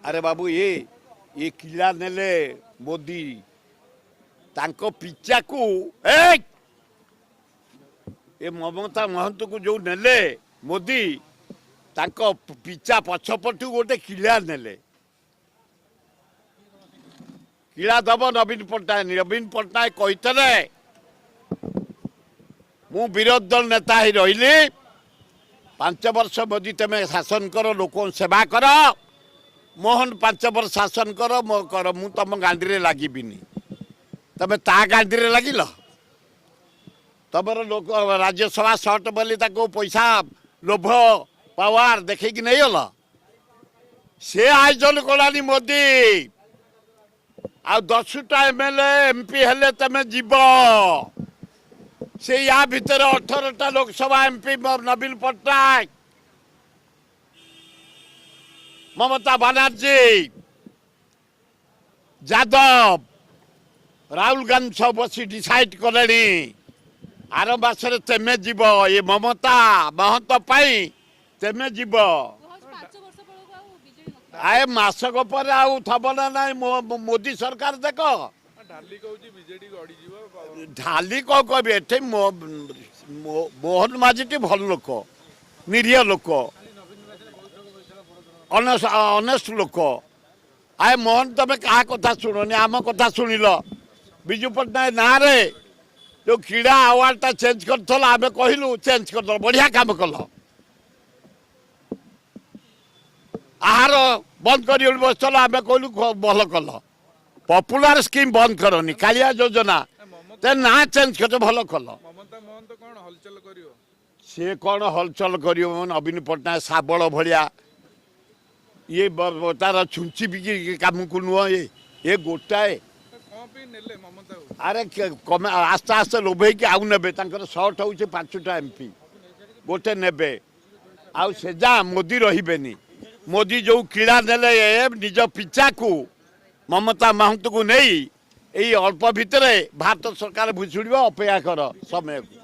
अरे बाबू ये किला नेले मोदी तांको पिचा को ए ममता महंत को जो नेले मोदी तांको पिचा पछपटू गोटे किला नेले किला दब नवीन पट्टनायक कहते मु विरोधी दल नेता ही रही 5 वर्ष मोदी तमें शासन कर लोक सेवा कर मोहन 5 वर्ष शासन कर मु तुम गांधी लगिबिनी तमें ता गांधी लगिल तुम लोक राज्यसभा सट बोली पैसा लोभ पावर देखी नहीं गल से आयोजन कलानी मोदी आ 10टा एमएलए एमपी हेले तमें जीव से या भितर 18टा लोकसभा एमपी नवीन पट्टनायक ममता बनर्जी यादव राहुल गांधी सब बसी डिसाइड कले आर मासरे तेमे जीव ये ममता महंत पाई तेमे जीव आए मासक पर आउ थब ना मोदी सरकार देख ढाली कौ कह एठे मोहन माझी भल लोक निरीह लोक अनेस्ट लोक आए मोहन तमें क्या कथा शुणुनि आम कथा शुणिल विजु पट्टनायक ना रे जो क्रीड़ा अवार्डटा चेंज कर आम कहलु चेंज कर बढ़िया काम कल आहार बंद कर बसल आम कहलु भल कल पपुलर स्कीम बंद करनी कालिया योजना ते ना चेंज कर भल कल सी कौन हलचल कर नवीन पट्टनायक शाबल भाया ये तार छुंची बिकी काम को नुह ये गोटाए अरे आस्ते आस्ते लोभे आउ ने सर्ट हो 5टा एमपी गोटे ने आउ से जा मोदी रही मोदी जो कीड़ा नेले निज पिचा को ममता महंत को नहीं यही अल्प भितर भारत सरकार भुषुड़ अपेक्षा कर समय को।